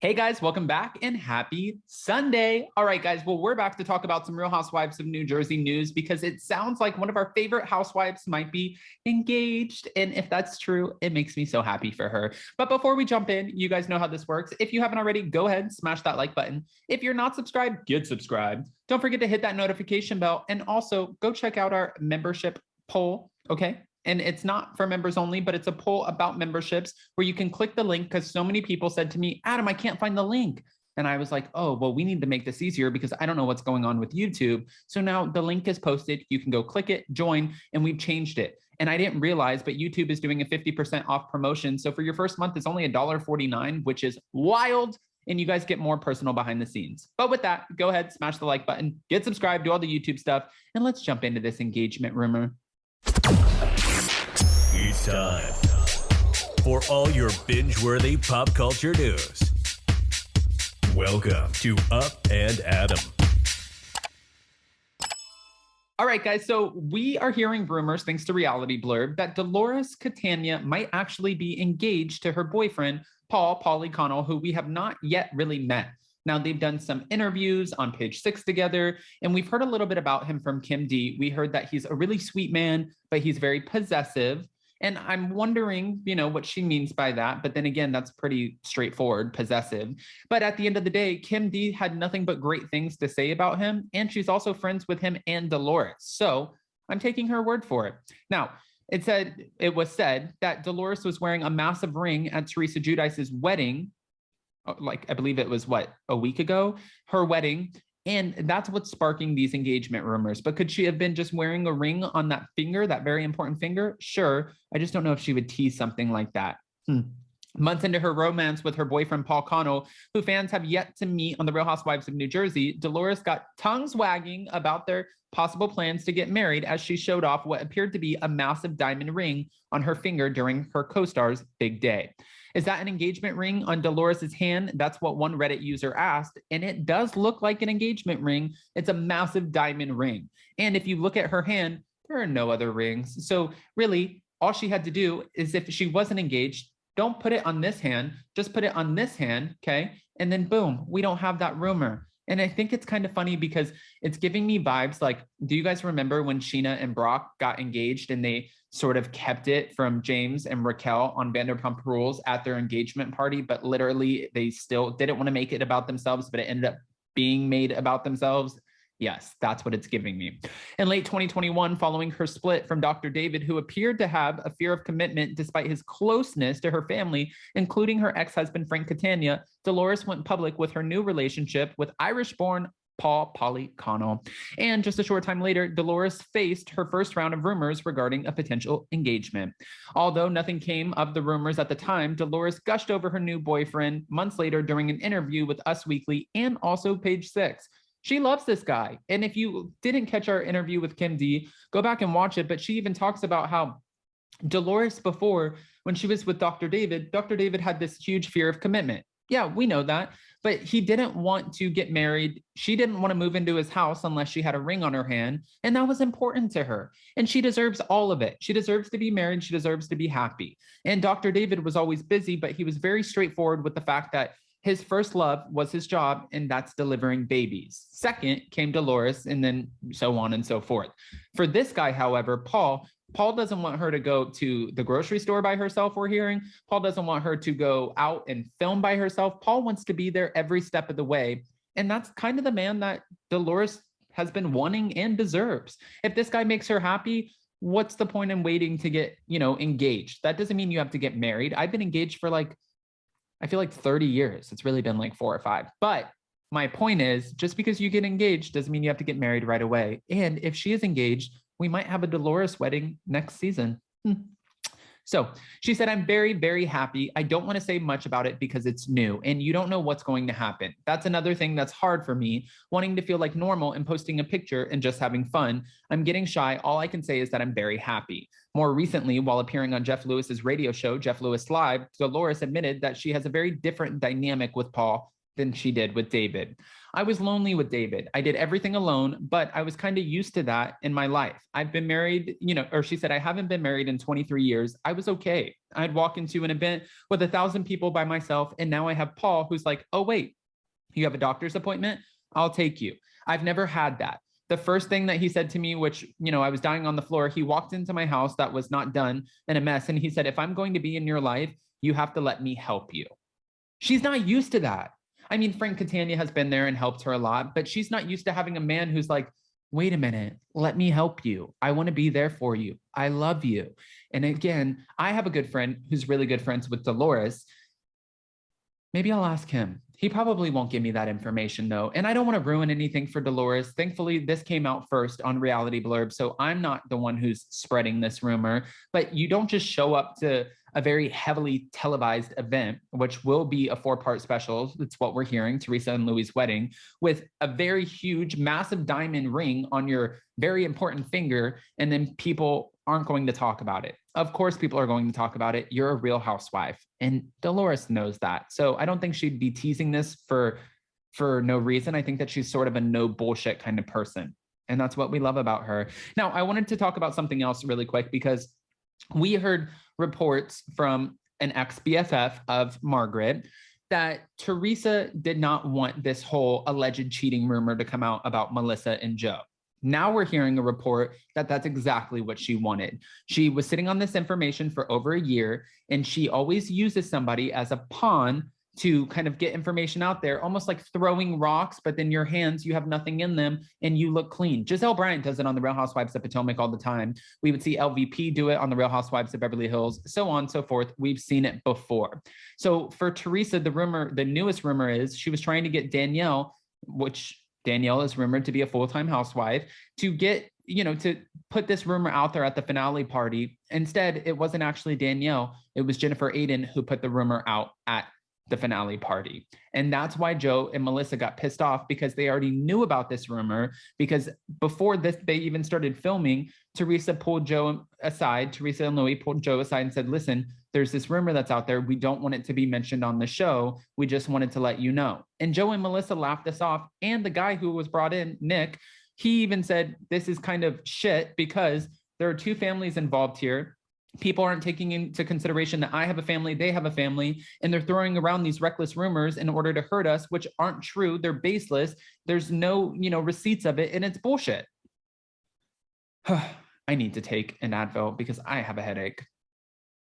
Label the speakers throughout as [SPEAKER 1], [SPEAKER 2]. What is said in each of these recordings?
[SPEAKER 1] Hey guys, welcome back and happy Sunday. All right, guys, well, we're back to talk about some Real Housewives of New Jersey news because it sounds like one of our favorite housewives might be engaged. And if that's true, it makes me so happy for her. But before we jump in, you guys know how this works. If you haven't already, go ahead and smash that like button. If you're not subscribed, get subscribed. Don't forget to hit that notification bell and also go check out our membership poll, okay? And it's not for members only, but it's a poll about memberships where you can click the link because so many people said to me, Adam, I can't find the link. And I was like, oh, well, we need to make this easier because I don't know what's going on with YouTube. So now the link is posted. You can go click it, join, and we've changed it. And I didn't realize, but YouTube is doing a 50% off promotion. So for your first month, it's only $1.49, which is wild. And you guys get more personal behind the scenes. But with that, go ahead, smash the like button, get subscribed, do all the YouTube stuff, and let's jump into this engagement rumor.
[SPEAKER 2] It's time for all your binge-worthy pop culture news. Welcome to Up and Adam.
[SPEAKER 1] All right, guys, so we are hearing rumors, thanks to Reality Blurb, that Dolores Catania might actually be engaged to her boyfriend, Paulie Connell, who we have not yet really met. Now, they've done some interviews on Page 6 together, and we've heard a little bit about him from Kim D. We heard that he's a really sweet man, but he's very possessive. And I'm wondering, what she means by that. But then again, that's pretty straightforward, possessive. But at the end of the day, Kim D had nothing but great things to say about him. And she's also friends with him and Dolores. So I'm taking her word for it. Now, it was said that Dolores was wearing a massive ring at Teresa Giudice's wedding. Like, I believe it was a week ago, her wedding. And that's what's sparking these engagement rumors. But could she have been just wearing a ring on that finger, that very important finger? Sure. I just don't know if she would tease something like that. Months into her romance with her boyfriend, Paul Connell, who fans have yet to meet on The Real Housewives of New Jersey, Dolores got tongues wagging about their possible plans to get married as she showed off what appeared to be a massive diamond ring on her finger during her co-star's big day. Is that an engagement ring on Dolores's hand? That's what one Reddit user asked. And it does look like an engagement ring. It's a massive diamond ring. And if you look at her hand, there are no other rings. So really, all she had to do is, if she wasn't engaged, don't put it on this hand, just put it on this hand, okay? And then boom, we don't have that rumor. And I think it's kind of funny because it's giving me vibes like, do you guys remember when Sheena and Brock got engaged and they sort of kept it from James and Raquel on Vanderpump Rules at their engagement party, but literally they still didn't want to make it about themselves, but it ended up being made about themselves? Yes, that's what it's giving me. In late 2021, following her split from Dr. David, who appeared to have a fear of commitment despite his closeness to her family, including her ex-husband, Frank Catania, Dolores went public with her new relationship with Irish-born Paulie Connell. And just a short time later, Dolores faced her first round of rumors regarding a potential engagement. Although nothing came of the rumors at the time, Dolores gushed over her new boyfriend months later during an interview with Us Weekly and also Page 6. She loves this guy. And if you didn't catch our interview with Kim D, go back and watch it. But she even talks about how Dolores, before, when she was with Dr. David had this huge fear of commitment. Yeah, we know that. But he didn't want to get married. She didn't want to move into his house unless she had a ring on her hand. And that was important to her. And she deserves all of it. She deserves to be married. She deserves to be happy. And Dr. David was always busy, but he was very straightforward with the fact that his first love was his job, and that's delivering babies. Second came Dolores, and then so on and so forth. For this guy, however, Paul doesn't want her to go to the grocery store by herself, we're hearing. Paul doesn't want her to go out and film by herself. Paul wants to be there every step of the way. And that's kind of the man that Dolores has been wanting and deserves. If this guy makes her happy, what's the point in waiting to get, engaged? That doesn't mean you have to get married. I've been engaged for I feel like 30 years. It's really been 4 or 5. But my point is, just because you get engaged doesn't mean you have to get married right away. And if she is engaged, we might have a Dolores wedding next season. So she said, I'm very, very happy. I don't want to say much about it because it's new and you don't know what's going to happen. That's another thing that's hard for me, wanting to feel like normal and posting a picture and just having fun. I'm getting shy. All I can say is that I'm very happy. More recently, while appearing on Jeff Lewis's radio show, Jeff Lewis Live, Dolores admitted that she has a very different dynamic with Paul than she did with David. I was lonely with David. I did everything alone, but I was kind of used to that in my life. I've been married, or she said, I haven't been married in 23 years. I was okay. I'd walk into an event with 1,000 people by myself. And now I have Paul, who's like, oh, wait, you have a doctor's appointment? I'll take you. I've never had that. The first thing that he said to me, which, I was dying on the floor, he walked into my house that was not done in a mess. And he said, if I'm going to be in your life, you have to let me help you. She's not used to that. I mean, Frank Catania has been there and helped her a lot, but she's not used to having a man who's like, wait a minute, let me help you. I want to be there for you. I love you. And again, I have a good friend who's really good friends with Dolores. Maybe I'll ask him. He probably won't give me that information though. And I don't want to ruin anything for Dolores. Thankfully, this came out first on Reality Blurb, so I'm not the one who's spreading this rumor. But you don't just show up to a very heavily televised event, which will be a 4-part special. It's what we're hearing, Teresa and Louis' wedding, with a very huge, massive diamond ring on your very important finger, and then people aren't going to talk about it. Of course, people are going to talk about it. You're a real housewife, and Dolores knows that. So I don't think she'd be teasing this for no reason. I think that she's sort of a no bullshit kind of person, and that's what we love about her. Now, I wanted to talk about something else really quick, because we heard reports from an ex-BFF of Margaret that Teresa did not want this whole alleged cheating rumor to come out about Melissa and Joe. Now we're hearing a report that that's exactly what she wanted. She was sitting on this information for over a year, and she always uses somebody as a pawn to kind of get information out there, almost like throwing rocks, but then your hands, you have nothing in them and you look clean. Giselle Bryant does it on the Real Housewives of Potomac all the time. We would see LVP do it on the Real Housewives of Beverly Hills, so on and so forth. We've seen it before. So for Teresa, the newest rumor is she was trying to get Danielle, which Danielle is rumored to be a full-time housewife, to get, to put this rumor out there at the finale party. Instead, it wasn't actually Danielle. It was Jennifer Aydin who put the rumor out at the finale party. And that's why Joe and Melissa got pissed off, because they already knew about this rumor, because before this, they even started filming, Teresa and Louis pulled Joe aside and said, listen, there's this rumor that's out there. We don't want it to be mentioned on the show. We just wanted to let you know. And Joe and Melissa laughed us off. And the guy who was brought in, Nick, he even said, this is kind of shit because there are two families involved here. People aren't taking into consideration that I have a family, they have a family, and they're throwing around these reckless rumors in order to hurt us, which aren't true. They're baseless. There's no, receipts of it, and it's bullshit. I need to take an Advil because I have a headache.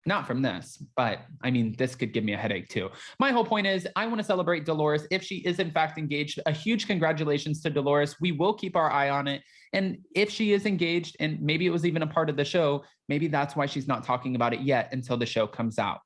[SPEAKER 1] Not from this, but I mean, this could give me a headache too. My whole point is I want to celebrate Dolores. If she is in fact engaged, a huge congratulations to Dolores. We will keep our eye on it. And if she is engaged, and maybe it was even a part of the show, maybe that's why she's not talking about it yet until the show comes out.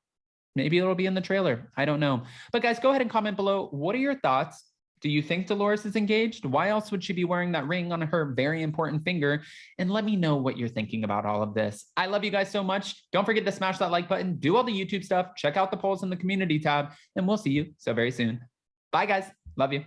[SPEAKER 1] Maybe it'll be in the trailer. I don't know. But guys, go ahead and comment below. What are your thoughts? Do you think Dolores is engaged? Why else would she be wearing that ring on her very important finger? And let me know what you're thinking about all of this. I love you guys so much. Don't forget to smash that like button, do all the YouTube stuff, check out the polls in the community tab, and we'll see you so very soon. Bye guys. Love you.